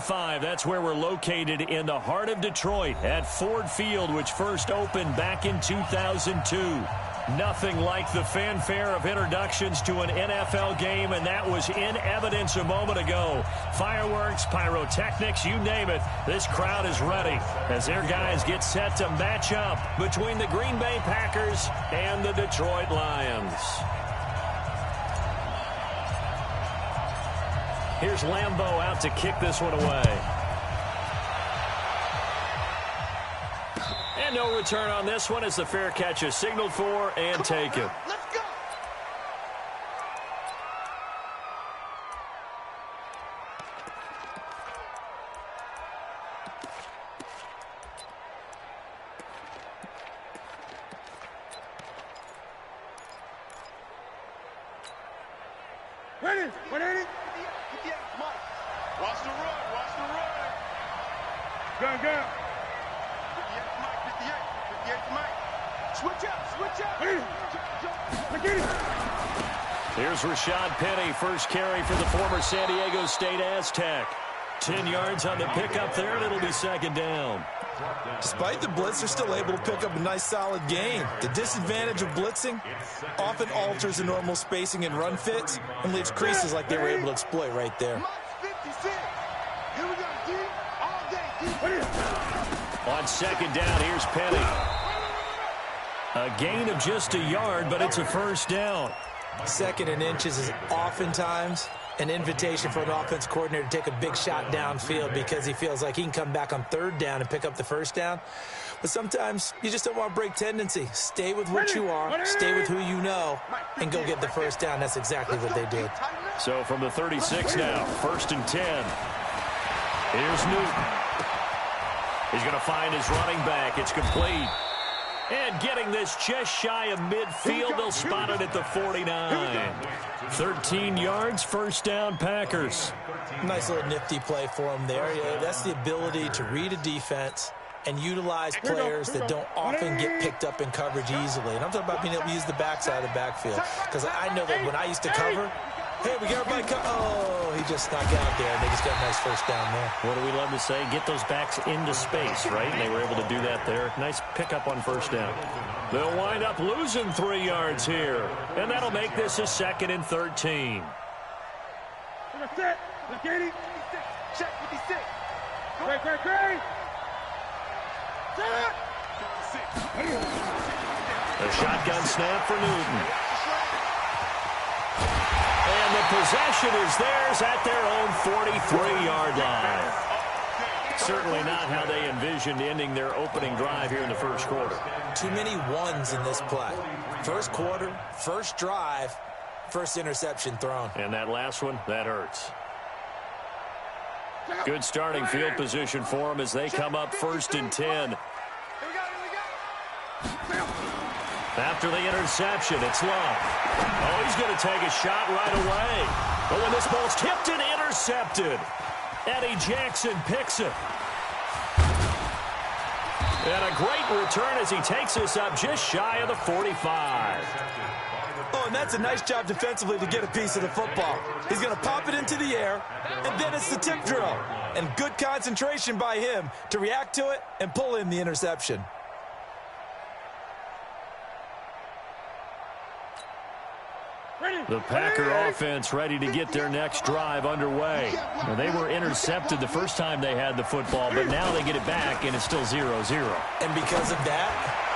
45. That's where we're located in the heart of Detroit at Ford Field, which first opened back in 2002. Nothing like the fanfare of introductions to an NFL game, and that was in evidence a moment ago. Fireworks, pyrotechnics, you name it. This crowd is ready as their guys get set to match up between the Green Bay Packers and the Detroit Lions. Here's Lambeau out to kick this one away. And no return on this one as the fair catch is signaled for and taken. Let's go. Ready? 180? Watch the run. Watch the run. Gun, gun. 58 to Mike. Switch up. Switch up. Here's Rashad Penny, first carry for the former San Diego State Aztec. 10 yards on the pickup there, and it'll be second down. Despite the blitz, they're still able to pick up a nice, solid gain. The disadvantage of blitzing often alters the normal spacing and run fits and leaves creases like they were able to exploit right there. On second down, here's Penny. A gain of just a yard, but it's a first down. Second and inches is oftentimes an invitation for an offense coordinator to take a big shot downfield because he feels like he can come back on third down and pick up the first down. But sometimes you just don't want to break tendency. Stay with what you are, stay with who you know, and go get the first down. That's exactly what they did. So from the 36 now, first and 10. Here's Newton. He's going to find his running back. It's complete. And getting this just shy of midfield, they'll spot it at the 49. 13 yards, first down, Packers. Nice little nifty play for him there. Yeah, that's the ability to read a defense and utilize players that don't often get picked up in coverage easily. And I'm talking about being able to use the backside of the backfield. Because I know that when I used to cover, hey, we got everybody oh, he just snuck out there, and they just got a nice first down there. What do we love to say? Get those backs into space, right? And they were able to do that there. Nice pickup on first down. They'll wind up losing 3 yards here, and that'll make this a second and 13. Set. Look at it. Check 56. Great. A shotgun snap for Newton. And the possession is theirs at their own 43-yard line. Certainly not how they envisioned ending their opening drive here in the first quarter. Too many ones in this play. First quarter, first drive, first interception thrown. And that last one, that hurts. Good starting field position for them as they come up first and 10. After the interception, it's Love. Oh, he's going to take a shot right away. But when this ball's tipped and intercepted, Eddie Jackson picks it. And a great return as he takes us up just shy of the 45. Oh, and that's a nice job defensively to get a piece of the football. He's going to pop it into the air, and then it's the tip drill. And good concentration by him to react to it and pull in the interception. The Packer offense ready to get their next drive underway. Well, they were intercepted the first time they had the football, but now they get it back, and it's still 0-0. And because of that,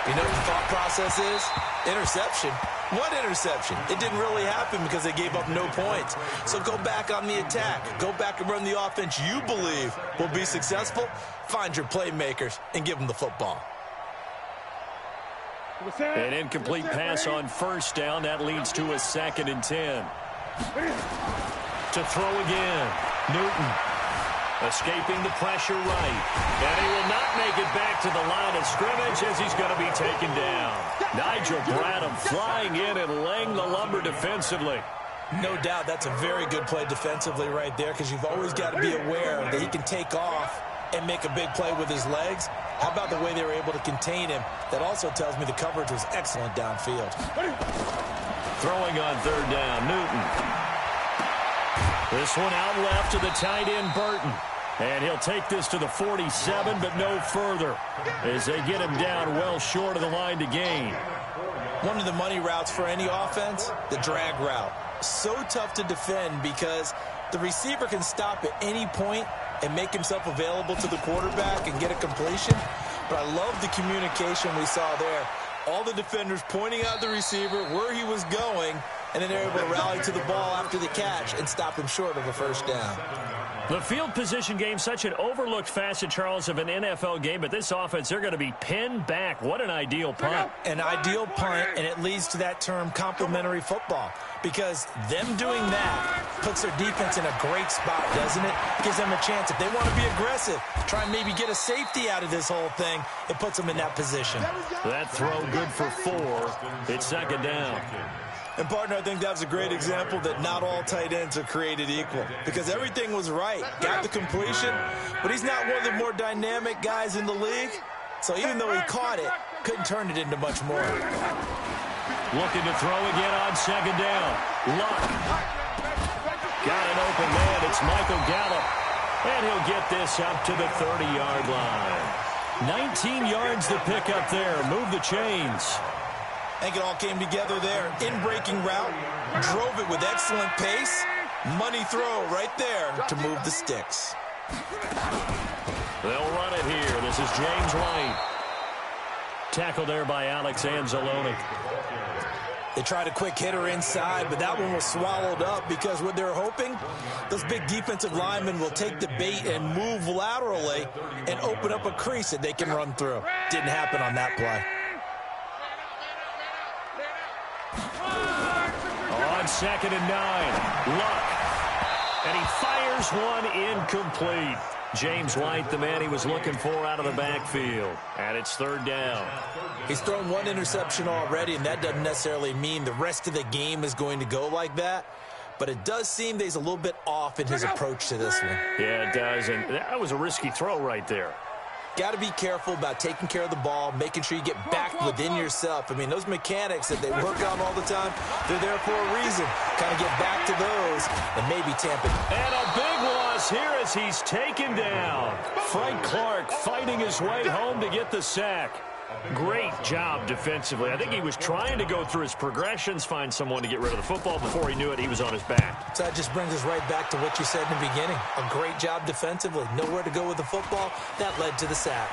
you know what the thought process is? Interception. What interception? It didn't really happen because they gave up no points. So go back on the attack. Go back and run the offense you believe will be successful. Find your playmakers and give them the football. An incomplete pass on first down. That leads to a second and 10. To throw again. Newton escaping the pressure right. And he will not make it back to the line of scrimmage as he's going to be taken down. Nigel Bradham flying in and laying the lumber defensively. No doubt that's a very good play defensively right there because you've always got to be aware that he can take off and make a big play with his legs. How about the way they were able to contain him? That also tells me the coverage was excellent downfield. Throwing on third down, Newton. This one out left to the tight end, Burton. And he'll take this to the 47, but no further, as they get him down well short of the line to gain. One of the money routes for any offense, the drag route. So tough to defend because the receiver can stop at any point and make himself available to the quarterback and get a completion. But I love the communication we saw there. All the defenders pointing out the receiver, where he was going, and then they're able to rally to the ball after the catch and stop him short of a first down. The field position game, such an overlooked facet, Charles, of an NFL game, but this offense, they're going to be pinned back. What an ideal punt. An ideal punt, and it leads to that term complementary football, because them doing that puts their defense in a great spot, doesn't it? Gives them a chance. If they want to be aggressive, try and maybe get a safety out of this whole thing, it puts them in that position. That throw good for 4. It's second down. And, partner, I think that was a great example that not all tight ends are created equal, because everything was right. Got the completion, but he's not one of the more dynamic guys in the league. So even though he caught it, couldn't turn it into much more. Looking to throw again on second down. Luck. Got an open man. It's Michael Gallup. And he'll get this up to the 30-yard line. 19 yards to pick up there. Move the chains. I think it all came together there. In-breaking route, drove it with excellent pace. Money throw right there to move the sticks. They'll run it here. This is James White. Tackle there by Alex Anzalone. They tried a quick hitter inside, but that one was swallowed up because what they're hoping, those big defensive linemen will take the bait and move laterally and open up a crease that they can run through. Didn't happen on that play. On 2nd and 9, Luck. And he fires one incomplete. James White, the man he was looking for out of the backfield. And it's 3rd down. He's thrown one interception already, and that doesn't necessarily mean the rest of the game is going to go like that. But it does seem that he's a little bit off in his approach to this one. Yeah, it does. And that was a risky throw right there. Got to be careful about taking care of the ball, making sure you get back within yourself. I mean, those mechanics that they work on all the time, they're there for a reason. Kind of get back to those and maybe tamp it. And a big loss here as he's taken down. Frank Clark fighting his way home to get the sack. Great job defensively. I think he was trying to go through his progressions, find someone to get rid of the football. Before he knew it, he was on his back. So that just brings us right back to what you said in the beginning. A great job defensively. Nowhere to go with the football. That led to the sack.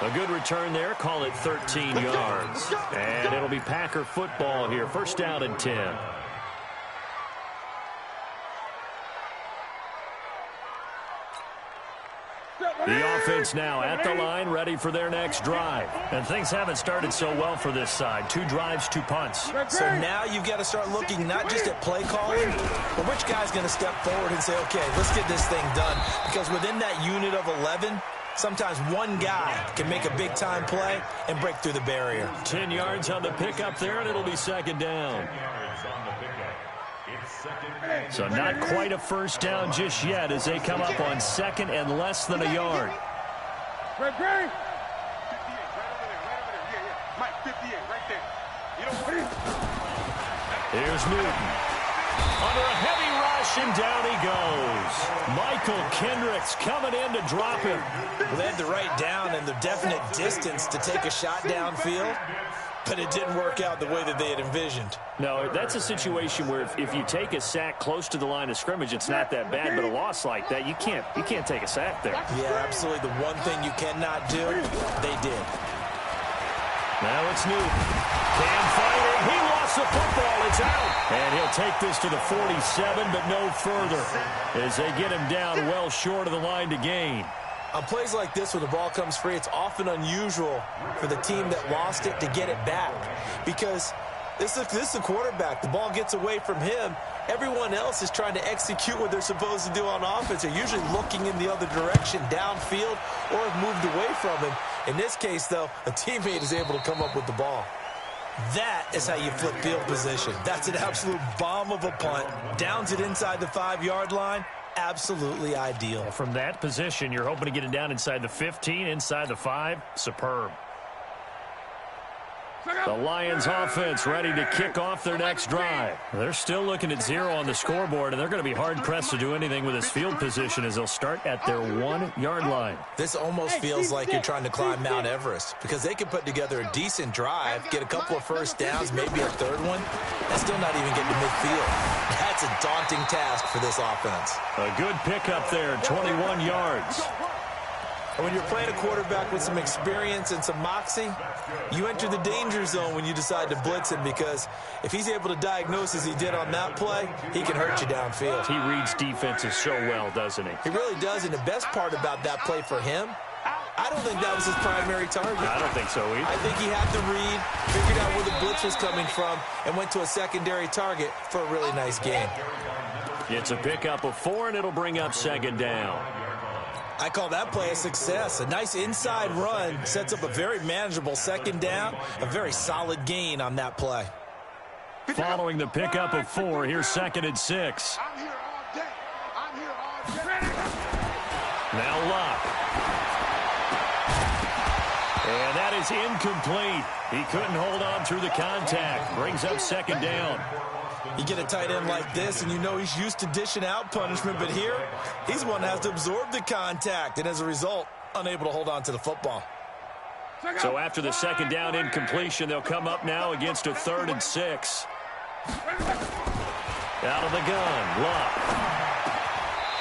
A good return there. Call it 13 yards. And it'll be Packer football here. 1st down and 10. The offense now at the line, ready for their next drive. And things haven't started so well for this side. 2 drives, 2 punts. So now you've got to start looking not just at play calling, but which guy's going to step forward and say, okay, let's get this thing done. Because within that unit of 11, sometimes one guy can make a big-time play and break through the barrier. 10 yards on the pickup there, and it'll be 2nd down. So not quite a 1st down just yet as they come up on 2nd and less than a yard. Great, great. 58, right over there. Yeah, yeah. Mike, 58, right there. You know what? Here's Newton. Under a heavy rush, and down he goes. Michael Kendricks coming in to drop him. Well, they had the right down and the definite distance to take a shot downfield, but it didn't work out the way that they had envisioned. No, that's a situation where if you take a sack close to the line of scrimmage, it's not that bad, but a loss like that, you can't take a sack there. Yeah, absolutely. The one thing you cannot do, they did. Now it's Newton. Can fight it. He lost the football. It's out. And he'll take this to the 47, but no further as they get him down well short of the line to gain. On plays like this, when the ball comes free, it's often unusual for the team that lost it to get it back, because this is the quarterback. The ball gets away from him. Everyone else is trying to execute what they're supposed to do on offense. They're usually looking in the other direction, downfield, or have moved away from him. In this case, though, a teammate is able to come up with the ball. That is how you flip field position. That's an absolute bomb of a punt. Downs it inside the 5-yard line. Absolutely ideal. From that position, you're hoping to get it down inside the 15, inside the 5. Superb. The Lions offense ready to kick off their next drive. They're still looking at 0 on the scoreboard, and they're going to be hard-pressed to do anything with his field position as they'll start at their 1-yard line. This almost feels like you're trying to climb Mount Everest because they can put together a decent drive, get a couple of first downs, maybe a third one, and still not even get to midfield. That's a daunting task for this offense. A good pickup there, 21 yards. And when you're playing a quarterback with some experience and some moxie, you enter the danger zone when you decide to blitz him, because if he's able to diagnose as he did on that play, he can hurt you downfield. He reads defenses so well, doesn't he? He really does, and the best part about that play for him, I don't think that was his primary target. I don't think so either. I think he had the read, figured out where the blitz was coming from, and went to a secondary target for a really nice gain. It's a pickup of 4, and it'll bring up 2nd down. I call that play a success. A nice inside run sets up a very manageable 2nd down, a very solid gain on that play. Following the pickup of 4, here's 2nd and 6. I'm here all day. I'm here all day. Now Luck. And that is incomplete. He couldn't hold on through the contact. Brings up 2nd down. You get a tight end like this, and you know he's used to dishing out punishment, but here, he's one that has to absorb the contact, and as a result, unable to hold on to the football. So after the 2nd down incompletion, they'll come up now against a 3rd and 6. Out of the gun, Luck.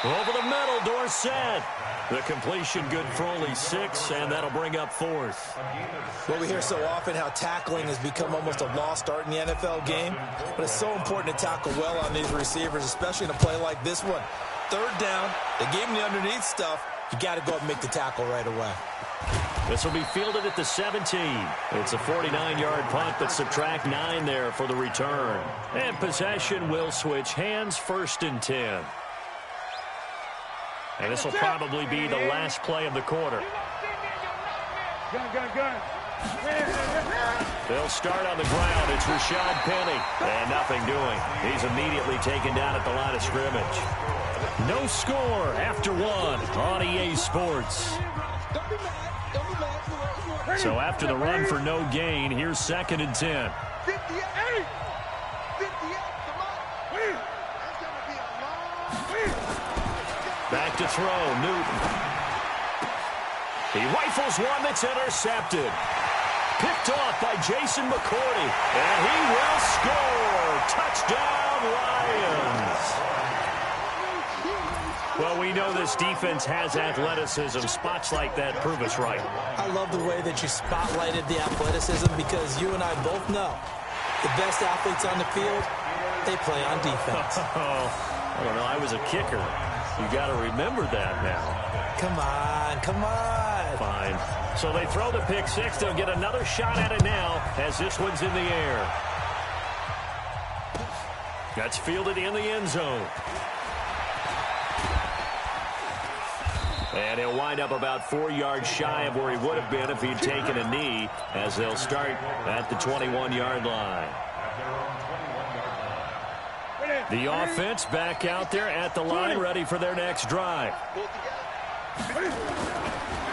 Over the middle, Dorsett. The completion good for only 6, and that'll bring up 4th. Well, we hear so often how tackling has become almost a lost art in the NFL game, but it's so important to tackle well on these receivers, especially in a play like this one. 3rd down, they gave him the underneath stuff. You got to go and make the tackle right away. This will be fielded at the 17. It's a 49-yard punt, but subtract 9 there for the return. And possession will switch hands, 1st and 10. And this will probably be the last play of the quarter. Gun. They'll start on the ground. It's Rashad Penny. And nothing doing. He's immediately taken down at the line of scrimmage. No score after 1 on EA Sports. So after the run for no gain, here's 2nd and 10. 58. 58. Come on. That's going to be a long. Back to throw, Newton. He rifles one that's intercepted. Picked off by Jason McCourty. And he will score. Touchdown, Lions. Well, we know this defense has athleticism. Spots like that prove us right. I love the way that you spotlighted the athleticism, because you and I both know the best athletes on the field, they play on defense. I don't know. I was a kicker. You got to remember that now. Come on. Fine. So they throw the pick 6. They'll get another shot at it now as this one's in the air. That's fielded in the end zone. And he'll wind up about 4 yards shy of where he would have been if he'd taken a knee, as they'll start at the 21-yard line. The offense back out there at the line, ready for their next drive.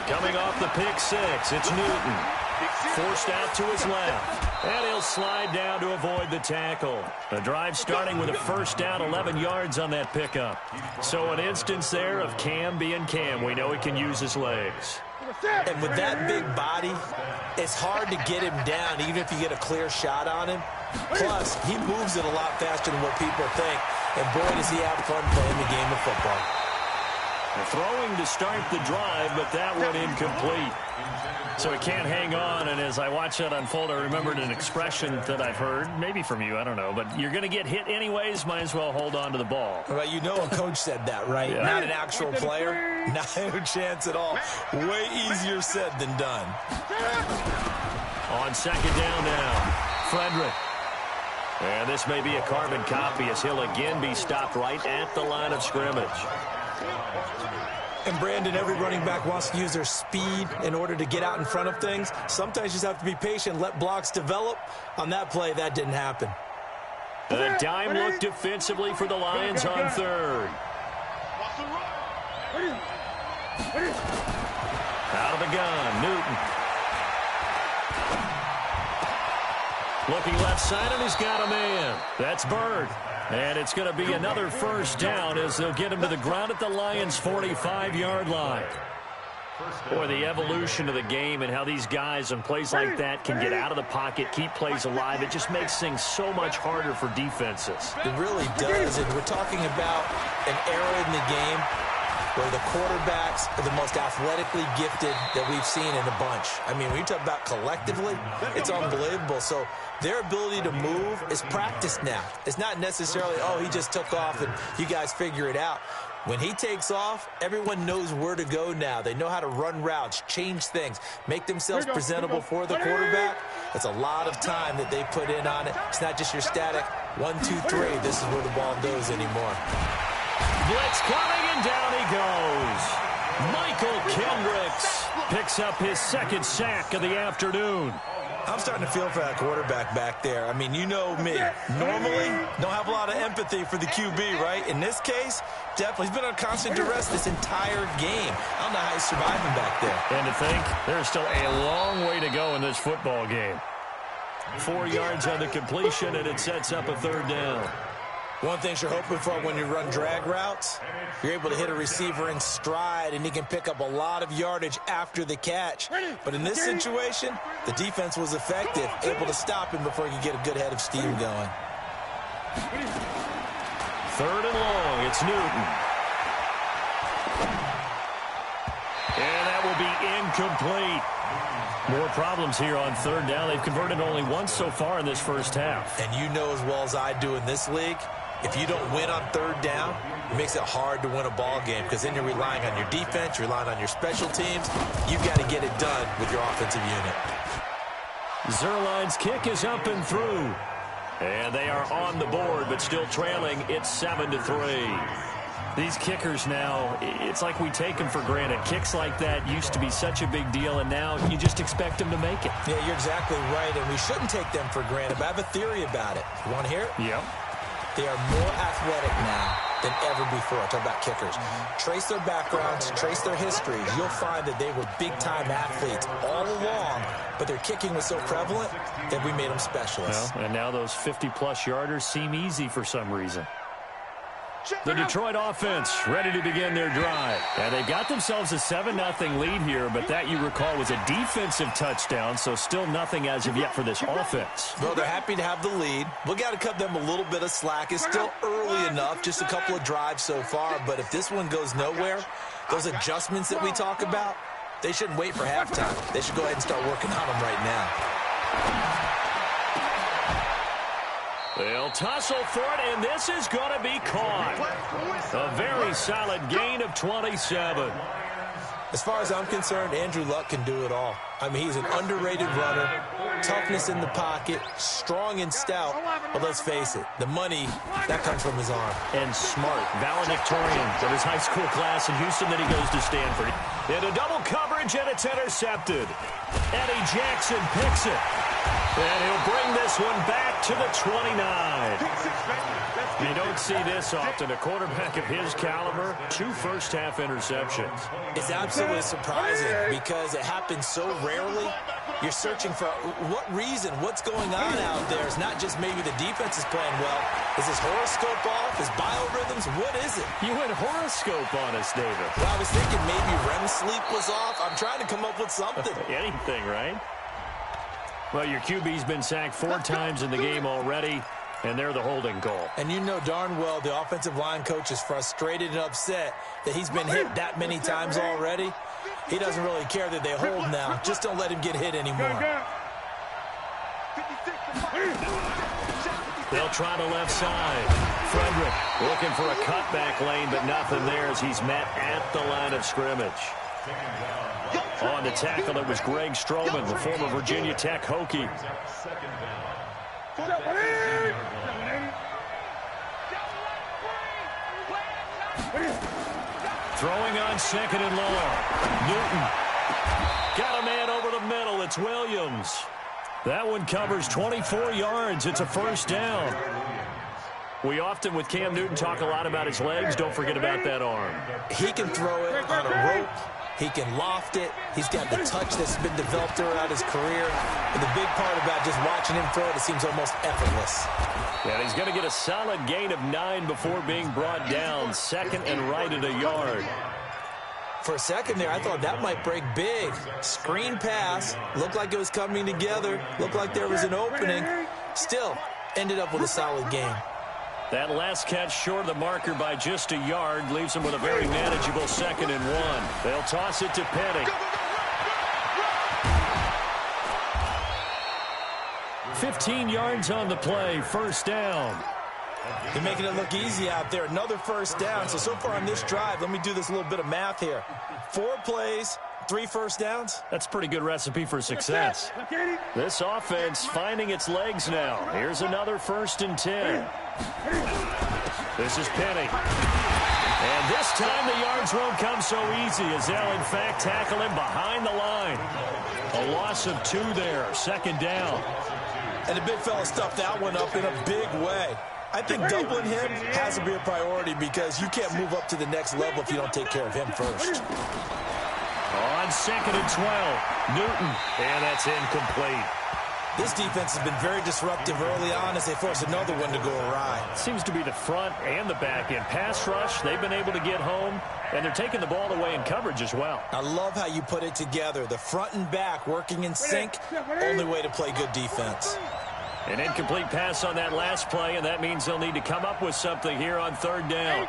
Coming off the pick 6, it's Newton. Forced out to his left. And he'll slide down to avoid the tackle. The drive starting with a 1st down, 11 yards on that pickup. So an instance there of Cam being Cam. We know he can use his legs. And with that big body, it's hard to get him down, even if you get a clear shot on him. Plus, he moves it a lot faster than what people think. And boy, does he have fun playing the game of football. Throwing to start the drive, but that one incomplete. So he can't hang on, and as I watch that unfold, I remembered an expression that I've heard, maybe from you, I don't know, but you're going to get hit anyways, might as well hold on to the ball. Well, you know a coach said that, right? Yeah. Not an actual player. Not a chance at all. Way easier said than done. On 2nd down now, Frederick. And this may be a carbon copy as he'll again be stopped right at the line of scrimmage. And Brandon, every running back wants to use their speed in order to get out in front of things. Sometimes you just have to be patient, let blocks develop. On that play, that didn't happen. A dime look defensively for the Lions on 3rd. Out of the gun, Newton. Looking left side, and he's got a man. That's Bird. And it's going to be another first down as they'll get him to the ground at the Lions' 45-yard line. Boy, the evolution of the game and how these guys on plays like that can get out of the pocket, keep plays alive, it just makes things so much harder for defenses. It really does, and we're talking about an era in the game where the quarterbacks are the most athletically gifted that we've seen in a bunch. I mean, when you talk about collectively, it's unbelievable. So their ability to move is practiced now. It's not necessarily, oh, he just took off and you guys figure it out. When he takes off, everyone knows where to go now. They know how to run routes, change things, make themselves presentable for the quarterback. That's a lot of time that they put in on it. It's not just your static 1, 2, 3. This is where the ball goes anymore. Blitz coming, and down he goes. Michael Kendricks picks up his second sack of the afternoon. I'm starting to feel for that quarterback back there. I mean, you know me. Normally, don't have a lot of empathy for the QB, right? In this case, definitely. He's been under constant duress this entire game. I don't know how he's surviving back there. And to think, there's still a long way to go in this football game. 4 yards on the completion, and it sets up a third down. One thing you're hoping for when you run drag routes, you're able to hit a receiver in stride, and he can pick up a lot of yardage after the catch. But in this situation, the defense was effective, able to stop him before he could get a good head of steam going. Third and long, it's Newton. And that will be incomplete. More problems here on third down. They've converted only once so far in this first half. And you know as well as I do in this league, if you don't win on third down, it makes it hard to win a ball game because then you're relying on your defense, you're relying on your special teams. You've got to get it done with your offensive unit. Zerline's kick is up and through. And they are on the board, but still trailing. It's 7-3. These kickers now, it's like we take them for granted. Kicks like that used to be such a big deal, and now you just expect them to make it. Yeah, you're exactly right, and we shouldn't take them for granted, but I have a theory about it. You want to hear it? Yep. They are more athletic now than ever before. I talk about kickers. Trace their backgrounds, trace their histories. You'll find that they were big-time athletes all along, but their kicking was so prevalent that we made them specialists. Well, and now those 50-plus yarders seem easy for some reason. The Detroit offense ready to begin their drive. And they've got themselves a 7-0 lead here, but that, you recall, was a defensive touchdown, so still nothing as of yet for this offense. Well, they're happy to have the lead. We got to cut them a little bit of slack. It's still early enough, just a couple of drives so far, but if this one goes nowhere, those adjustments that we talk about, they shouldn't wait for halftime. They should go ahead and start working on them right now. They'll tussle for it, and this is going to be caught. A very solid gain of 27. As far as I'm concerned, Andrew Luck can do it all. I mean, he's an underrated runner, toughness in the pocket, strong and stout. But let's face it, the money, that comes from his arm. And smart, valedictorian of his high school class in Houston, then he goes to Stanford. Into double coverage, and it's intercepted. Eddie Jackson picks it. And he'll bring this one back to the 29. You don't see this often. A quarterback of his caliber, 2 first-half interceptions. It's absolutely surprising because it happens so rarely. You're searching for what reason, what's going on out there. It's not just maybe the defense is playing well. Is his horoscope off? His biorhythms? What is it? You went horoscope on us, David. Well, I was thinking maybe REM sleep was off. I'm trying to come up with something. Anything, right? Well, your QB's been sacked 4 times in the game already, and they're the holding call. And you know darn well the offensive line coach is frustrated and upset that he's been hit that many times already. He doesn't really care that they hold now. Just don't let him get hit anymore. They'll try the left side. Frederick looking for a cutback lane, but nothing there as he's met at the line of scrimmage. On the tackle, it was Greg Stroman, the former Virginia Tech Hokie. Throwing on second and long. Newton got a man over the middle. It's Williams. That one covers 24 yards. It's a first down. We often, with Cam Newton, talk a lot about his legs. Don't forget about that arm. He can throw it on a rope. He can loft it. He's got the touch that's been developed throughout his career. And the big part about just watching him throw it seems almost effortless. And he's going to get a solid gain of 9 before being brought down. Second and right at a yard. For a second there, I thought that might break big. Screen pass. Looked like it was coming together. Looked like there was an opening. Still, ended up with a solid gain. That last catch short of the marker by just a yard leaves him with a very manageable 2nd and 1. They'll toss it to Penny. 15 yards on the play, first down. They're making it look easy out there. Another first down. So far on this drive, let me do this little bit of math here. 4 plays, 3 first downs. That's a pretty good recipe for success. This offense finding its legs now. Here's another 1st and 10. This is Penny. And this time the yards won't come so easy as they'll in fact tackle him behind the line. A loss of 2 there, 2nd down. And the big fella stuffed that one up in a big way. I think doubling him has to be a priority because you can't move up to the next level if you don't take care of him first. On 2nd and 12, Newton, and that's incomplete. This defense has been very disruptive early on as they force another one to go awry. Seems to be the front and the back end. Pass rush, they've been able to get home, and they're taking the ball away in coverage as well. I love how you put it together. The front and back working in sync, only way to play good defense. An incomplete pass on that last play, and that means they'll need to come up with something here on 3rd down.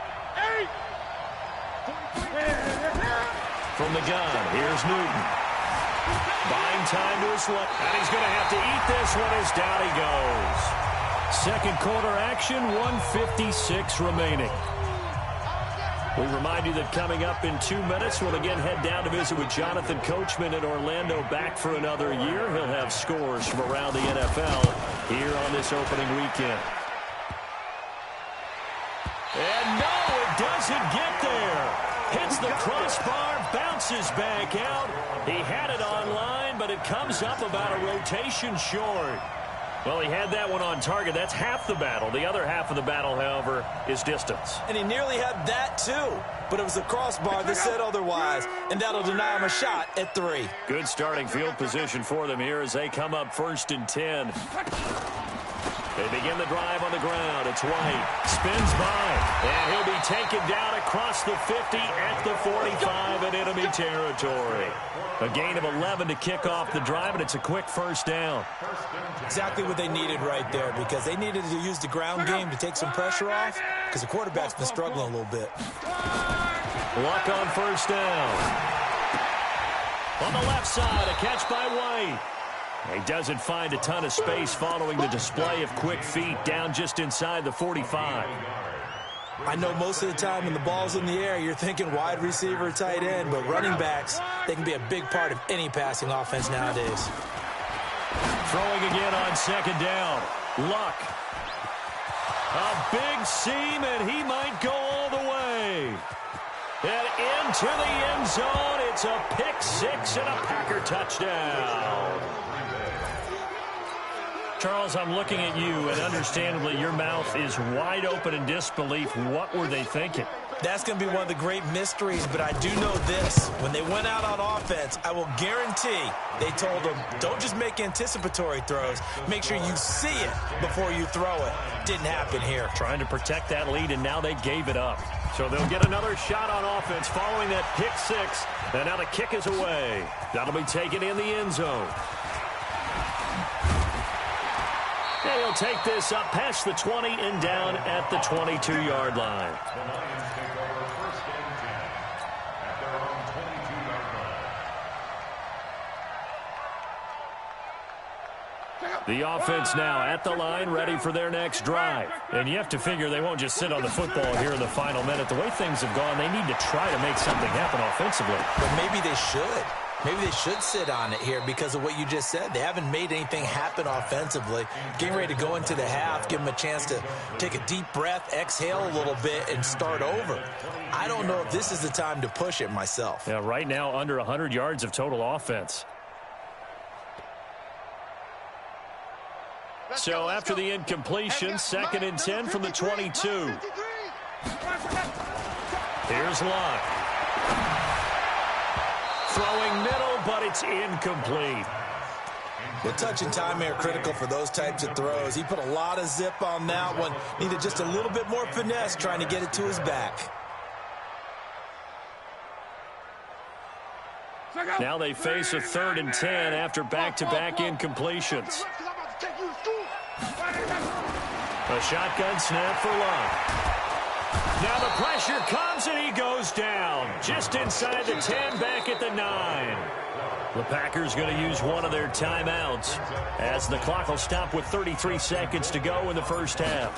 From the gun, here's Newton. Buying time to his left, and he's going to have to eat this one as down he goes. 2nd quarter action, 1:56 remaining. We remind you that coming up in 2 minutes, we'll again head down to visit with Jonathan Coachman in Orlando, back for another year. He'll have scores from around the NFL here on this opening weekend. And no, it doesn't get there. Hits the crossbar, bounces back out. He had it online, but it comes up about a rotation short. Well, he had that one on target. That's half the battle. The other half of the battle, however, is distance. And he nearly had that, too. But it was the crossbar that said otherwise, and that'll deny him a shot at 3. Good starting field position for them here as they come up 1st and 10. They begin the drive on the ground. It's White. Spins by. And he'll be taken down across the 50 at the 45 in enemy territory. A gain of 11 to kick off the drive, and it's a quick first down. Exactly what they needed right there because they needed to use the ground game to take some pressure off because the quarterback's been struggling a little bit. Luck on first down. On the left side, a catch by White. He doesn't find a ton of space following the display of quick feet down just inside the 45. I know most of the time when the ball's in the air, you're thinking wide receiver, tight end, but running backs, they can be a big part of any passing offense nowadays. Throwing again on 2nd down. Luck. A big seam, and he might go all the way. And into the end zone, it's a pick 6 and a Packer touchdown. Charles, I'm looking at you, and understandably, your mouth is wide open in disbelief. What were they thinking? That's going to be one of the great mysteries, but I do know this. When they went out on offense, I will guarantee they told them, don't just make anticipatory throws. Make sure you see it before you throw it. Didn't happen here. Trying to protect that lead, and now they gave it up. So they'll get another shot on offense following that pick 6, and now the kick is away. That'll be taken in the end zone. And he'll take this up past the 20 and down at the 22-yard line. The offense now at the line, ready for their next drive. And you have to figure they won't just sit on the football here in the final minute. The way things have gone, they need to try to make something happen offensively. But maybe they should. Maybe they should sit on it here because of what you just said. They haven't made anything happen offensively. Getting ready to go into the half, give them a chance to take a deep breath, exhale a little bit, and start over. I don't know if this is the time to push it myself. Yeah, right now under 100 yards of total offense. So after the incompletion, 2nd and 10 from the 22. Here's Luck. it's incomplete. The touch and time are critical for those types of throws. He put a lot of zip on that one. Needed just a little bit more finesse trying to get it to his back. Now they face a 3rd and 10 after back-to-back incompletions. A shotgun snap for Love. Now the pressure comes and he goes down. Just inside the 10, back at the 9. The Packers going to use one of their timeouts as the clock will stop with 33 seconds to go in the first half.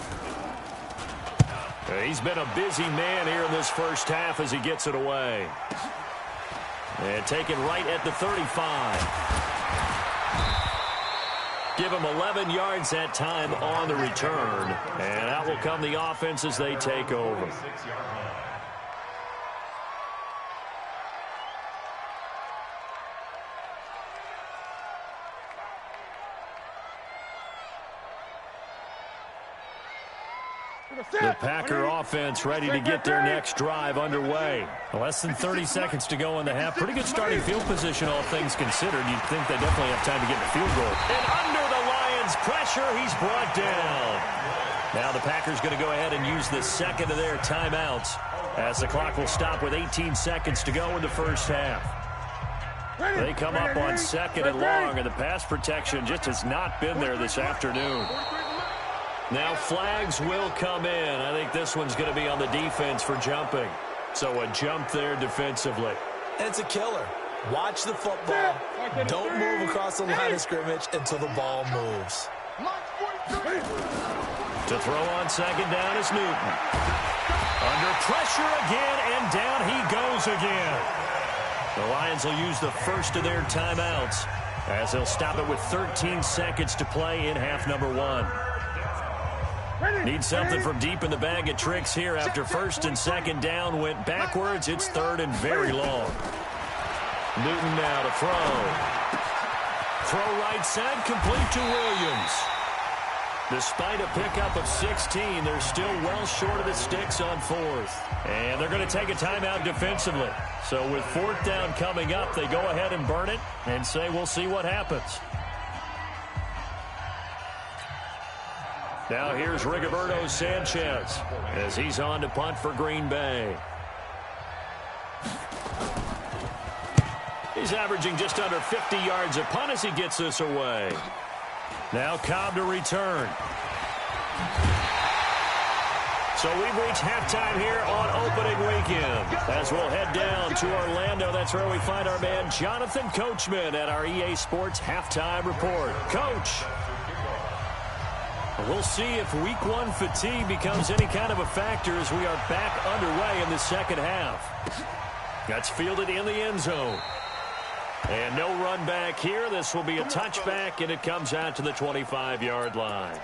He's been a busy man here in this first half as he gets it away. And taken right at the 35. Give him 11 yards that time on the return. And out will come the offense as they take over. The Packer offense ready to get their next drive underway. Less than 30 seconds to go in the half. Pretty good starting field position, all things considered. You'd think they definitely have time to get the field goal. And under the Lions' pressure, he's brought down. Now the Packers going to go ahead and use the second of their timeouts as the clock will stop with 18 seconds to go in the first half. They come up on 2nd and long, and the pass protection just has not been there this afternoon. Now flags will come in. I think this one's going to be on the defense for jumping. So a jump there defensively. It's a killer. Watch the football. Don't move across the line of scrimmage until the ball moves. To throw on 2nd down is Newton. Under pressure again, and down he goes again. The Lions will use the first of their timeouts as they'll stop it with 13 seconds to play in half number 1. Need something from deep in the bag of tricks here after 1st and 2nd down went backwards. It's 3rd and very long. Newton now to throw. Throw right side, complete to Williams. Despite a pickup of 16, they're still well short of the sticks on 4th. And they're going to take a timeout defensively. So with 4th down coming up, they go ahead and burn it and say we'll see what happens. Now here's Rigoberto Sanchez as he's on to punt for Green Bay. He's averaging just under 50 yards a punt as he gets this away. Now Cobb to return. So we've reached halftime here on opening weekend. As we'll head down to Orlando, that's where we find our man Jonathan Coachman at our EA Sports Halftime Report. Coach. We'll see if week 1 fatigue becomes any kind of a factor as we are back underway in the second half. That's fielded in the end zone. And no run back here. This will be a touchback, and it comes out to the 25-yard line.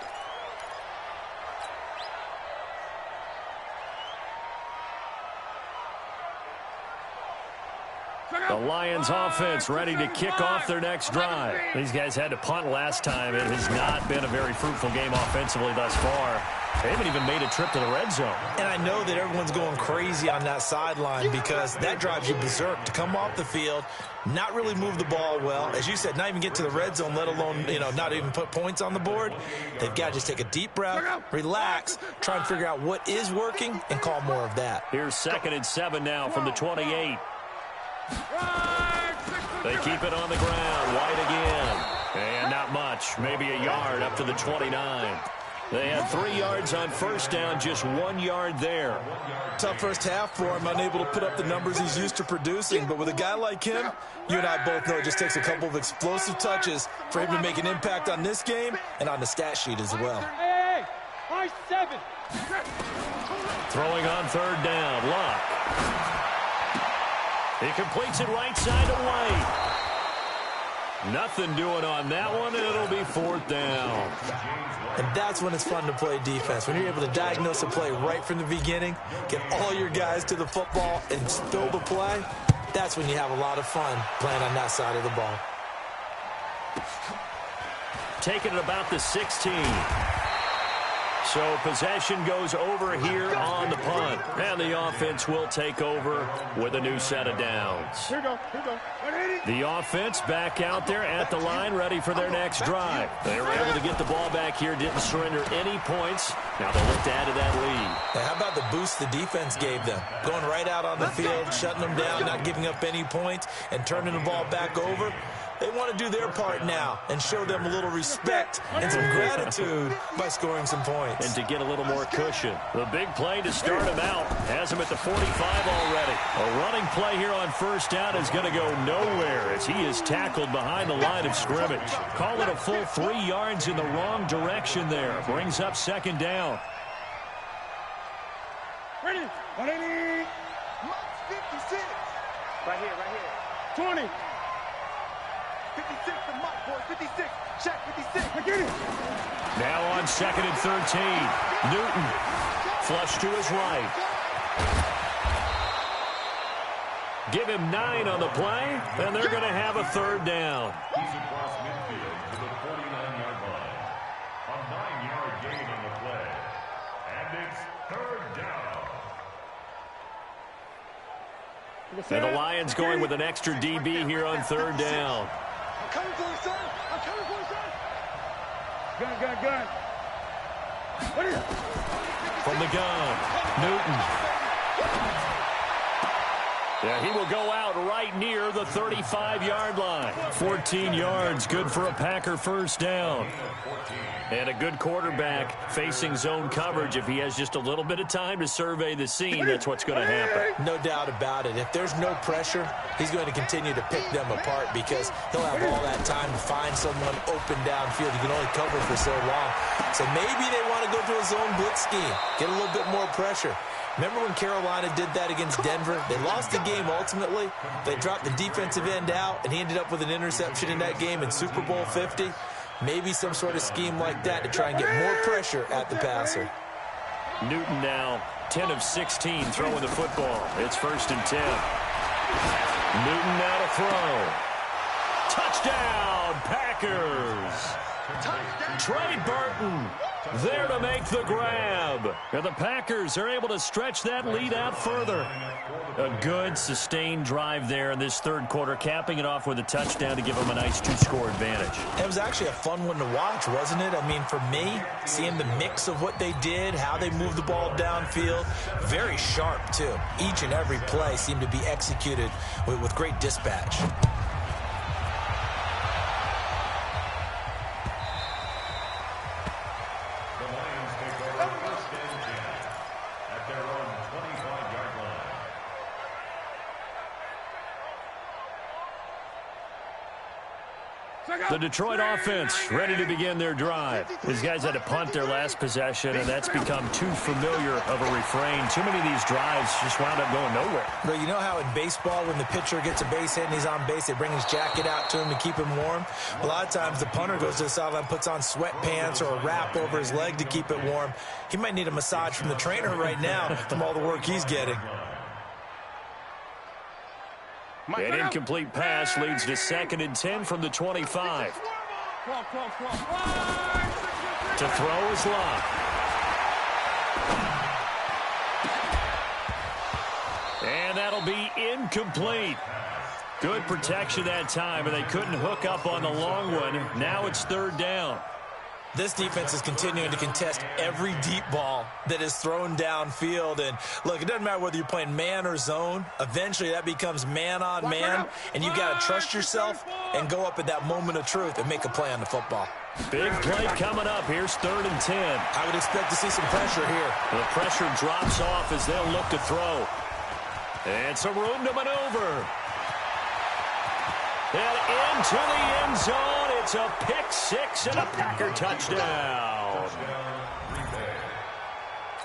The Lions offense ready to kick off their next drive. These guys had to punt last time. It has not been a very fruitful game offensively thus far. They haven't even made a trip to the red zone. And I know that everyone's going crazy on that sideline because that drives you berserk to come off the field, not really move the ball well. As you said, not even get to the red zone, let alone, not even put points on the board. They've got to just take a deep breath, relax, try and figure out what is working, and call more of that. Here's 2nd and 7 now from the 28. They keep it on the ground. White again. And not much. Maybe a yard up to the 29. They had 3 yards on 1st down, just 1 yard there. Tough first half for him, unable to put up the numbers he's used to producing. But with a guy like him, you and I both know it just takes a couple of explosive touches for him to make an impact on this game and on the stat sheet as well. Hey, 7. Throwing on 3rd down. Luck. He completes it right side to White. Nothing doing on that one, and it'll be 4th down. And that's when it's fun to play defense. When you're able to diagnose a play right from the beginning, get all your guys to the football and spill the play, that's when you have a lot of fun playing on that side of the ball. Taking it about the 16. So possession goes over here on the punt. And the offense will take over with a new set of downs. Here we go. The offense back out there at the line, ready for their next drive. They were able to get the ball back here, didn't surrender any points. Now they look to add to that lead. Now, how about the boost the defense gave them? Going right out on the field, shutting them down, not giving up any points, and turning the ball back over. They want to do their part now and show them a little respect and some gratitude by scoring some points. And to get a little more cushion. The big play to start him out has him at the 45 already. A running play here on first down is going to go nowhere as he is tackled behind the line of scrimmage. Call it a full 3 yards in the wrong direction there. Brings up second down. Ready. 180. 56. Right here. 20. 56 to Mike, boy. 56. Check 56. I get it. Now on 2nd and 13. Newton. Flush to his right. Give him 9 on the play, and they're going to have a third down. He's across midfield to the 49-yard line. A 9-yard gain on the play. And it's third down. And the Lions going with an extra DB here on third down. I'm coming for you, son. I'm coming for you, son. Gun. What is it? From the gun, Newton. Yeah, he will go out right near the 35-yard line. 14 yards, good for a Packer first down. And a good quarterback facing zone coverage. If he has just a little bit of time to survey the scene, that's what's going to happen. No doubt about it. If there's no pressure, he's going to continue to pick them apart because he'll have all that time to find someone open downfield. He can only cover for so long. So maybe they want to go to a zone blitz scheme, get a little bit more pressure. Remember when Carolina did that against Denver? They lost the game ultimately. They dropped the defensive end out, and he ended up with an interception in that game in Super Bowl 50. Maybe some sort of scheme like that to try and get more pressure at the passer. Newton now 10 of 16 throwing the football. It's 1st and 10. Newton now to throw. Touchdown, Packers. Trey Burton there to make the grab. And the Packers are able to stretch that lead out further. A good, sustained drive there in this third quarter, capping it off with a touchdown to give them a nice 2-score advantage. It was actually a fun one to watch, wasn't it? I mean, for me, seeing the mix of what they did, how they moved the ball downfield, very sharp, too. Each and every play seemed to be executed with great dispatch. The Detroit offense ready to begin their drive. These guys had to punt their last possession, and that's become too familiar of a refrain. Too many of these drives just wound up going nowhere. But you know how in baseball, when the pitcher gets a base hit and he's on base, they bring his jacket out to him to keep him warm? A lot of times the punter goes to the sideline, puts on sweatpants or a wrap over his leg to keep it warm. He might need a massage from the trainer right now from all the work he's getting. An incomplete pass leads to 2nd and 10 from the 25. To throw is Locke. And that'll be incomplete. Good protection that time, and they couldn't hook up on the long one. Now it's third down. This defense is continuing to contest every deep ball that is thrown downfield. And, look, it doesn't matter whether you're playing man or zone. Eventually, that becomes man on man, and you've got to trust yourself and go up at that moment of truth and make a play on the football. Big play coming up. Here's 3rd and 10. I would expect to see some pressure here. The pressure drops off as they'll look to throw. And some room to maneuver. And into the end zone. It's a pick six and a Packer touchdown.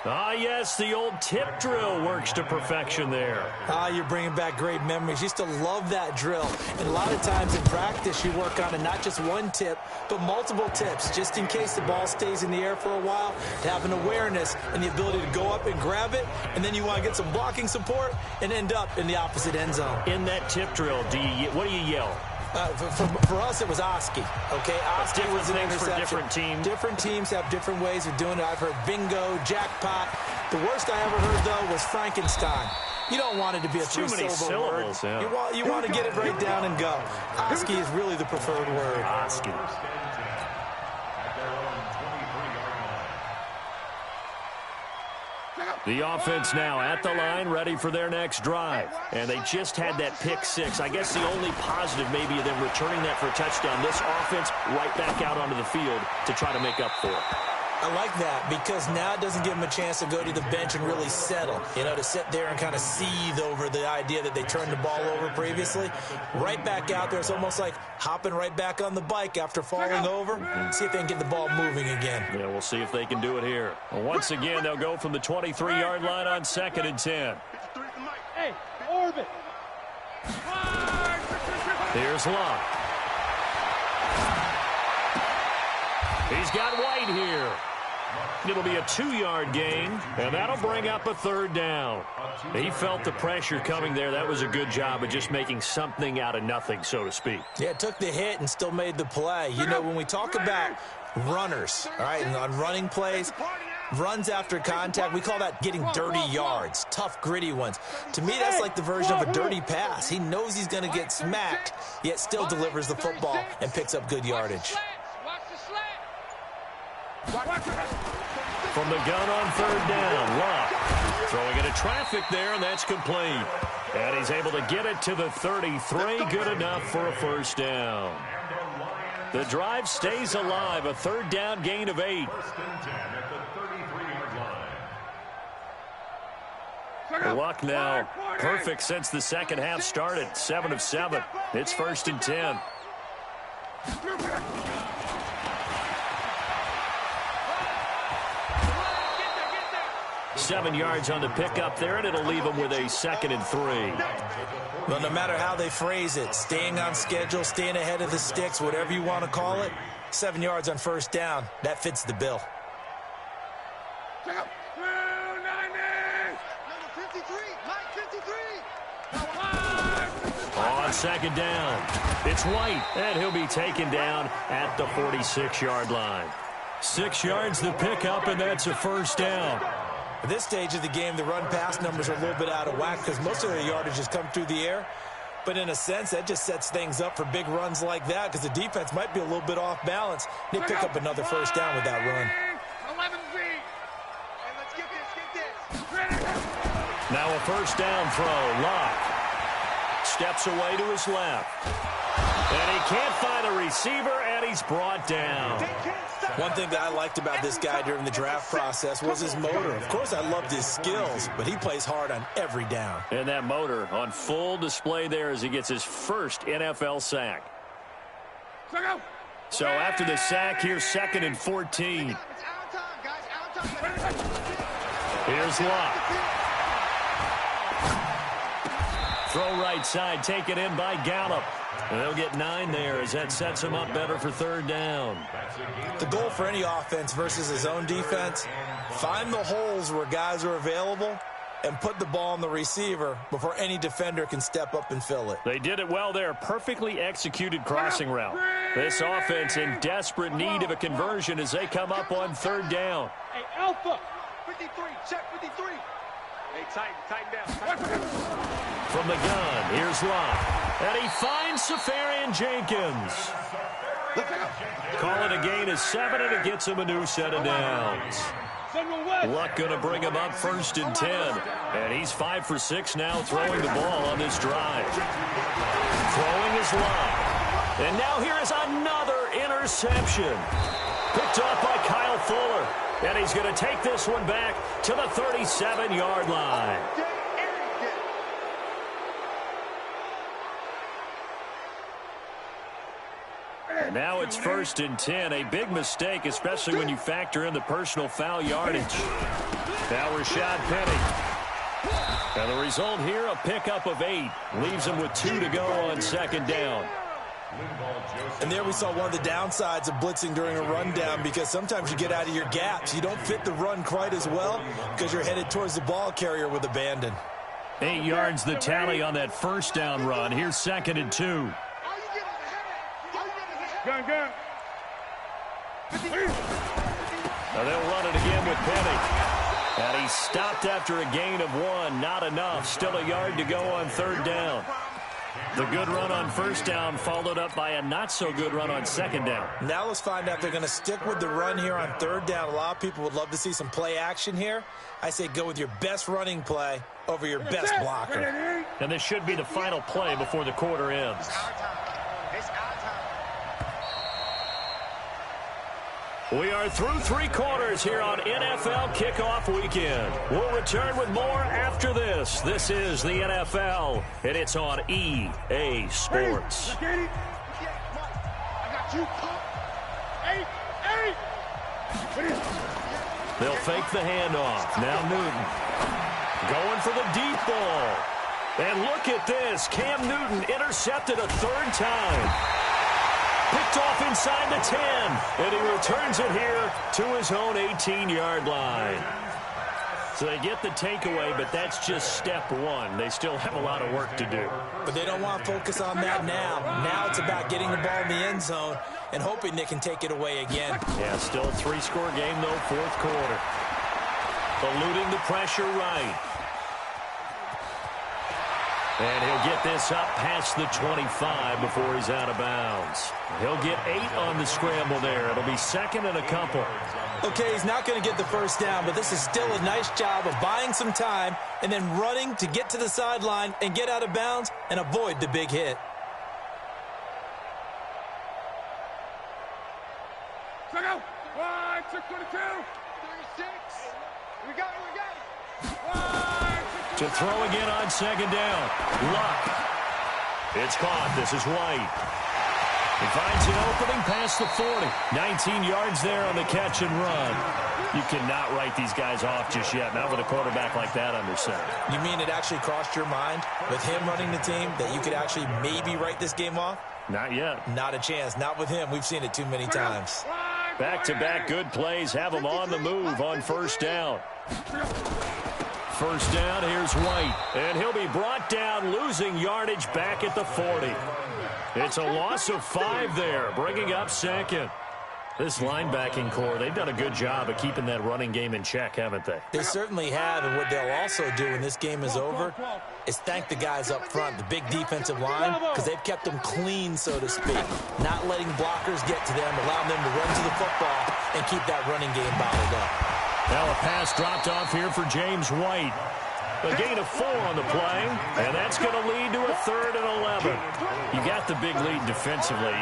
Ah, yes, the old tip drill works to perfection there. Ah, you're bringing back great memories. Used to love that drill. And a lot of times in practice, you work on it, not just one tip, but multiple tips, just in case the ball stays in the air for a while, to have an awareness and the ability to go up and grab it, and then you want to get some blocking support and end up in the opposite end zone. In that tip drill, what do you yell? For us, it was Oski. Okay, Oski was an interception. For different teams. Different teams have different ways of doing it. I've heard bingo, jackpot. The worst I ever heard, though, was Frankenstein. You don't want it to be a three-syllable word. Yeah. You want to get it right down and go. Oski is really the preferred word. Oski. The offense now at the line, ready for their next drive. And they just had that pick six. I guess the only positive maybe of them returning that for a touchdown. This offense right back out onto the field to try to make up for it. I like that because now it doesn't give them a chance to go to the bench and really settle, to sit there and kind of seethe over the idea that they turned the ball over previously. Right back out there, it's almost like hopping right back on the bike after falling over. See if they can get the ball moving again. Yeah, we'll see if they can do it here. Well, once again, they'll go from the 23-yard line on 2nd and 10. Hey, orbit. Here's Locke. He's got White here. It'll be a 2-yard gain, and that'll bring up a 3rd down. He felt the pressure coming there. That was a good job of just making something out of nothing, so to speak. Yeah, took the hit and still made the play. When we talk about runners, all right, and on running plays, runs after contact, we call that getting dirty yards, tough, gritty ones. To me, that's like the version of a dirty pass. He knows he's going to get smacked, yet still delivers the football and picks up good yardage. From the gun on 3rd down, Locke throwing into traffic there, and that's complete. And he's able to get it to the 33, good enough for a 1st down. The drive stays alive, a 3rd down gain of 8. Luck now perfect since the second half started, 7 of 7. It's 1st and 10. 7 yards on the pickup there, and it'll leave them with a 2nd and 3. Well, no matter how they phrase it, staying on schedule, staying ahead of the sticks, whatever you want to call it, 7 yards on 1st down, that fits the bill. On 2nd down, it's White, and he'll be taken down at the 46-yard line. 6 yards the pickup, and that's a 1st down. At this stage of the game, the run-pass numbers are a little bit out of whack because most of their yardage has come through the air. But in a sense, that just sets things up for big runs like that because the defense might be a little bit off balance. They pick up another 1st down with that run. 11 feet. Hey, let's get this. Now a 1st down throw. Locke steps away to his left. And he can't find a receiver, and he's brought down. One thing that I liked about this guy during the draft process was his motor. Of course, I loved his skills, but he plays hard on every down. And that motor on full display there as he gets his first NFL sack. So after the sack, here's 2nd and 14. Here's Locke. Throw right side, taken in by Gallup. And they'll get 9 there as that sets him up better for 3rd down. The goal for any offense versus his own defense, find the holes where guys are available and put the ball on the receiver before any defender can step up and fill it. They did it well there. Perfectly executed crossing route. This offense in desperate need of a conversion as they come up on 3rd down. Hey, Alpha. 53, check 53. Hey, tighten down. From the gun, here's Locke. And he finds Safarian Jenkins. Call it a gain of 7, and it gets him a new set of downs. Luck going to bring him up 1st and 10. And he's 5 for 6 now throwing the ball on this drive. Throwing is Locke. And now here is another interception. Picked off by Kyle Fuller. And he's going to take this one back to the 37-yard line. And now it's 1st and 10. A big mistake, especially when you factor in the personal foul yardage. Now Rashad Penny. And the result here, a pickup of 8. Leaves him with 2 to go on 2nd down. And there we saw one of the downsides of blitzing during a rundown because sometimes you get out of your gaps. You don't fit the run quite as well because you're headed towards the ball carrier with abandon. 8 yards the tally on that 1st down run. Here's 2nd and 2. Gun. Now they'll run it again with Penny. And he stopped after a gain of 1. Not enough. Still a yard to go on 3rd down. The good run on 1st down followed up by a not-so-good run on 2nd down. Now let's find out if they're going to stick with the run here on 3rd down. A lot of people would love to see some play action here. I say go with your best running play over your best blocker. And this should be the final play before the quarter ends. We are through 3 quarters here on NFL Kickoff Weekend. We'll return with more after this. This is the NFL, and it's on EA Sports. They'll fake the handoff. Now Newton going for the deep ball. And look at this. Cam Newton intercepted a 3rd time. Picked off inside the 10, and he returns it here to his own 18-yard line. So they get the takeaway, but that's just step 1. They still have a lot of work to do. But they don't want to focus on that now. Now it's about getting the ball in the end zone and hoping they can take it away again. Yeah, still a 3-score game, though, 4th quarter. Eluding the pressure right. And he'll get this up past the 25 before he's out of bounds. He'll get 8 on the scramble there. It'll be 2nd and a couple. Okay, he's not going to get the 1st down, but this is still a nice job of buying some time and then running to get to the sideline and get out of bounds and avoid the big hit. Check out. 622. 36. We got it. To throw again on 2nd down. Luck. It's caught. This is White. He finds an opening past the 40. 19 yards there on the catch and run. You cannot write these guys off just yet. Not with a quarterback like that under center. You mean it actually crossed your mind with him running the team that you could actually maybe write this game off? Not yet. Not a chance. Not with him. We've seen it too many times. Back-to-back good plays have him on the move on 1st down. 1st down, here's White. And he'll be brought down, losing yardage back at the 40. It's a loss of 5 there, bringing up 2nd. This linebacking core, they've done a good job of keeping that running game in check, haven't they? They certainly have, and what they'll also do when this game is over is thank the guys up front, the big defensive line, because they've kept them clean, so to speak. Not letting blockers get to them, allowing them to run to the football and keep that running game bottled up. Now a pass dropped off here for James White. A gain of 4 on the play, and that's going to lead to a 3rd and 11. You got the big lead defensively,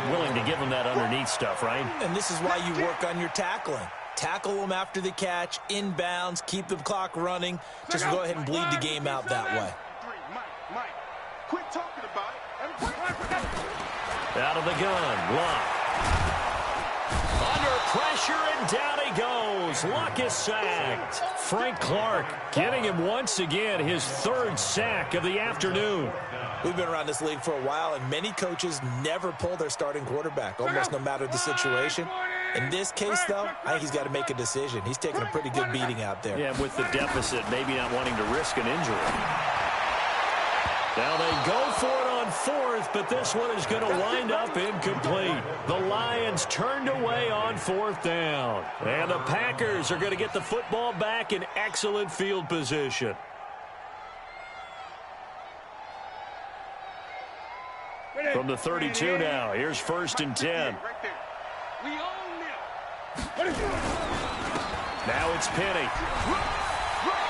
willing to give them that underneath stuff, right? And this is why you work on your tackling. Tackle them after the catch, inbounds, keep the clock running. Just go ahead and bleed the game out that way. Mike, quit talking about it. Out of the gun, Luck. Under pressure, and down he goes. Luck is sacked. Frank Clark getting him once again his 3rd sack of the afternoon. We've been around this league for a while, and many coaches never pull their starting quarterback, almost no matter the situation. In this case, though, I think he's got to make a decision. He's taking a pretty good beating out there. Yeah, with the deficit, maybe not wanting to risk an injury. Now they go for it on 4th, but this one is going to wind up incomplete. The Lions turned away on 4th down. And the Packers are going to get the football back in excellent field position. From the 32 now, here's 1st and 10. Now it's Penny.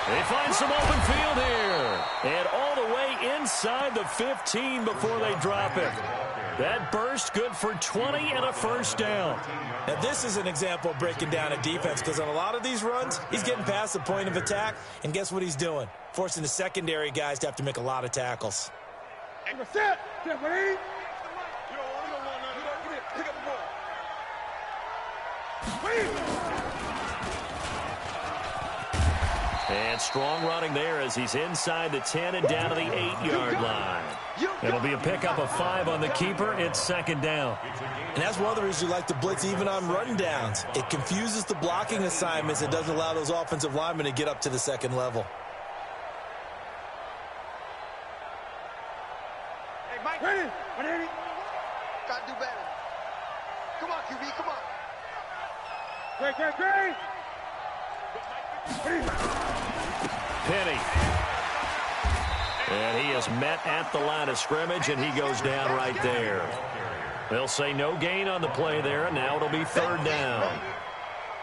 They find some open field here. And all the way inside the 15 before they drop it. That burst good for 20 and a 1st down. Now this is an example of breaking down a defense, because on a lot of these runs, he's getting past the point of attack, and guess what he's doing? Forcing the secondary guys to have to make a lot of tackles. And strong running there as he's inside the 10 and down to the 8-yard line. It'll be a pickup of 5 on the keeper. It's 2nd down. And that's one of the reasons you like to blitz even on run downs. It confuses the blocking assignments. It doesn't allow those offensive linemen to get up to the 2nd level. Hey, Mike. Gotta do better. Come on, QB, come on. Great. Penny. And he is met at the line of scrimmage, and he goes down right there. They'll say no gain on the play there, and now it'll be third down.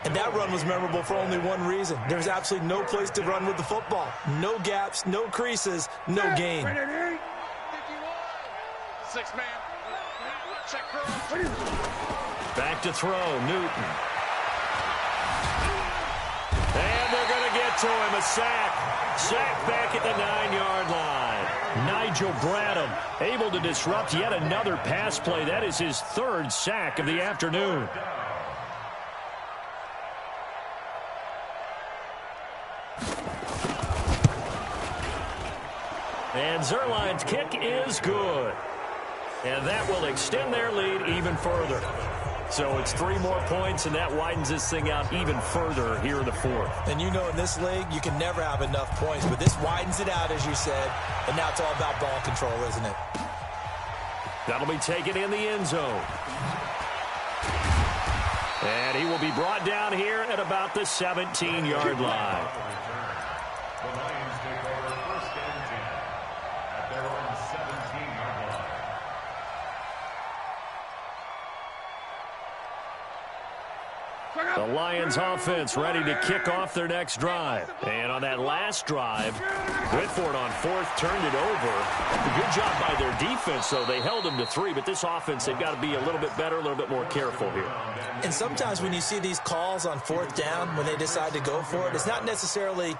And that run was memorable for only one reason. There's absolutely no place to run with the football. No gaps, no creases, no gain. 51. 6 man. Check curl. Back to throw, Newton. And they're going to get to him, a sack. Sack back at the 9-yard line. Nigel Bradham able to disrupt yet another pass play. That is his third sack of the afternoon. And Zerline's kick is good. And that will extend their lead even further. So it's 3 more points, and that widens this thing out even further here in the fourth. And you know in this league, you can never have enough points, but this widens it out, as you said, and now it's all about ball control, isn't it? That'll be taken in the end zone. And he will be brought down here at about the 17-yard line. The Lions take over first and 10 at their own 17-yard line. The Lions offense ready to kick off their next drive. And on that last drive, Whitford on fourth turned it over. Good job by their defense, though. They held them to 3, but this offense, they've got to be a little bit better, a little bit more careful here. And sometimes when you see these calls on fourth down, when they decide to go for it, it's not necessarily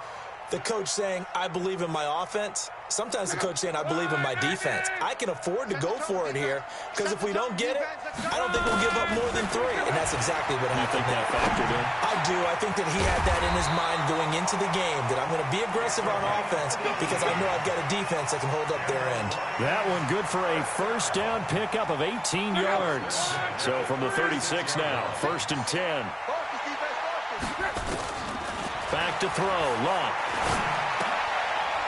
the coach saying, I believe in my offense. Sometimes the coach saying, I believe in my defense. I can afford to go for it here, because if we don't get it, I don't think we'll give up more than 3. And that's exactly what happened. You think that factored in? I do. I think that he had that in his mind going into the game, that I'm going to be aggressive on offense because I know I've got a defense that can hold up their end. That one good for a first down pickup of 18 yards. So from the 36 now, first and 10. Back to throw, Locke.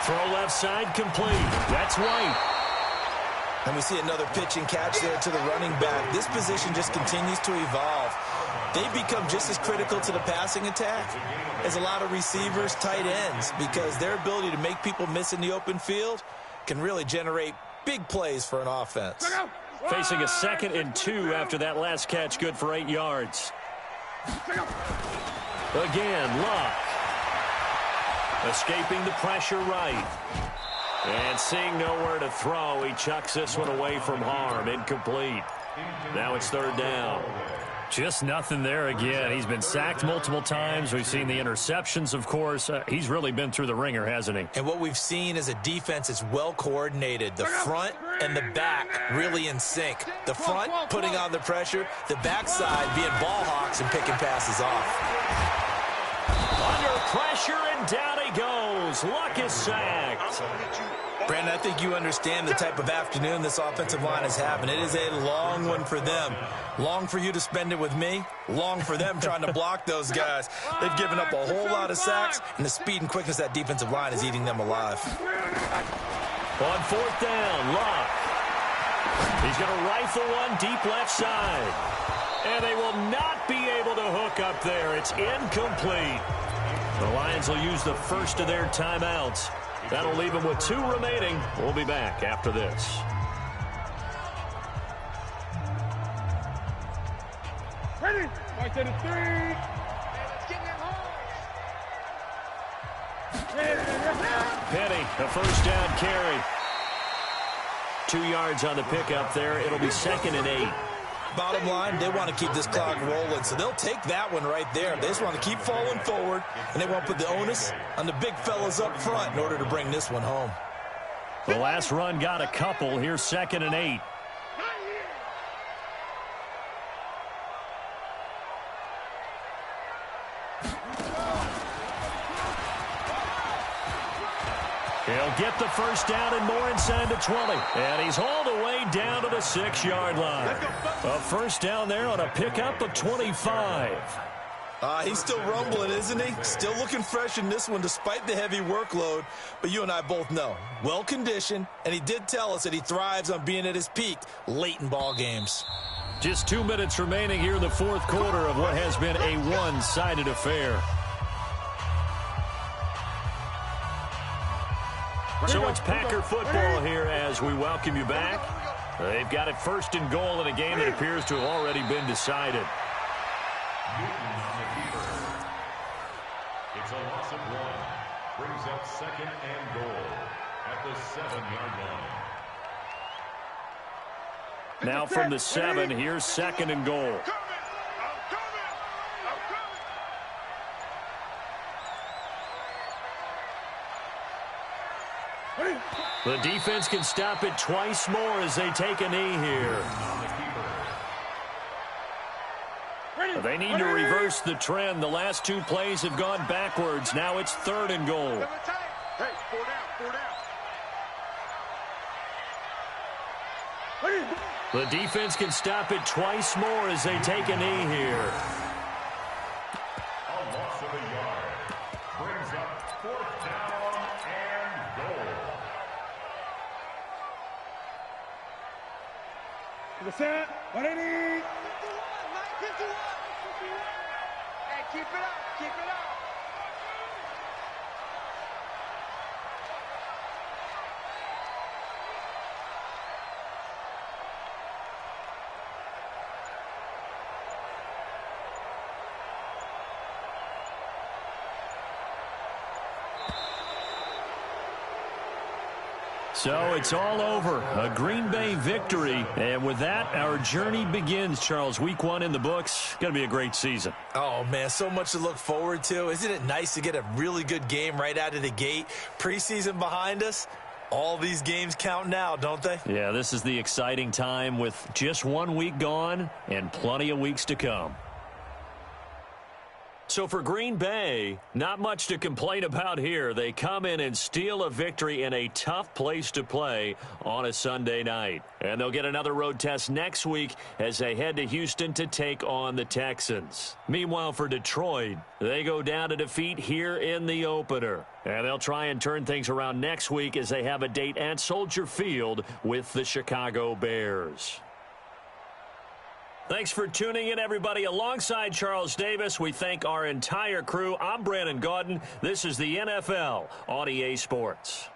Throw left side complete. That's White. And we see another pitch and catch there to the running back. This position just continues to evolve. They become just as critical to the passing attack as a lot of receivers, tight ends, because their ability to make people miss in the open field can really generate big plays for an offense. Facing a 2nd and 2 after that last catch, good for 8 yards. Again, Locke. Escaping the pressure right. And seeing nowhere to throw, he chucks this one away from harm. Incomplete. Now it's third down. Just nothing there again. He's been sacked multiple times. We've seen the interceptions, of course. He's really been through the ringer, hasn't he? And what we've seen is a defense that's well coordinated. The front and the back really in sync. The front putting on the pressure. The backside being ball hawks and picking passes off. Under pressure, and down he goes. Luck is sacked. Brandon, I think you understand the type of afternoon this offensive line is having. It is a long one for them. Long for you to spend it with me. Long for them trying to block those guys. They've given up a whole lot of sacks, and the speed and quickness of that defensive line is eating them alive. On fourth down, Locke. He's going to rifle one deep left side. And they will not be able to hook up there. It's incomplete. The Lions will use the first of their timeouts. That'll leave them with 2 remaining. We'll be back after this. Ready? Right to the 3. Penny, a first down carry. 2 yards on the pickup there. It'll be 2nd and 8. Bottom line, they want to keep this clock rolling, so they'll take that one right there. They just want to keep falling forward, and they want to put the onus on the big fellas up front in order to bring this one home. The last run got a couple. Here's 2nd and 8. He'll get the first down and more inside the 20. And he's hauled away down to the 6-yard line. A first down there on a pickup of 25. He's still rumbling, isn't he? Still looking fresh in this one despite the heavy workload. But you and I both know, well-conditioned, and he did tell us that he thrives on being at his peak late in ball games. Just 2 minutes remaining here in the fourth quarter of what has been a one-sided affair. So it's Packer football here as we welcome you back. They've got it first and goal in a game that appears to have already been decided. It's a loss of 1. Brings up second and goal at the 7-yard line. Now from the 7, here's second and goal. The defense can stop it twice more as they take a knee here. They need to reverse the trend. The last 2 plays have gone backwards. Now it's third and goal. Hey, 4 down, 4 down. The defense can stop it twice more as they take a knee here. A loss of a yard. Brings up 4th down and goal. To the set. 180. 51. Hey, keep it up, keep it up. So it's all over. A Green Bay victory. And with that, our journey begins, Charles. Week 1 in the books. Going to be a great season. Oh, man, so much to look forward to. Isn't it nice to get a really good game right out of the gate? Preseason behind us. All these games count now, don't they? Yeah, this is the exciting time with just 1 week gone and plenty of weeks to come. So for Green Bay, not much to complain about here. They come in and steal a victory in a tough place to play on a Sunday night. And they'll get another road test next week as they head to Houston to take on the Texans. Meanwhile, for Detroit, they go down to defeat here in the opener. And they'll try and turn things around next week as they have a date at Soldier Field with the Chicago Bears. Thanks for tuning in, everybody. Alongside Charles Davis, we thank our entire crew. I'm Brandon Gaudin. This is the NFL on EA Sports.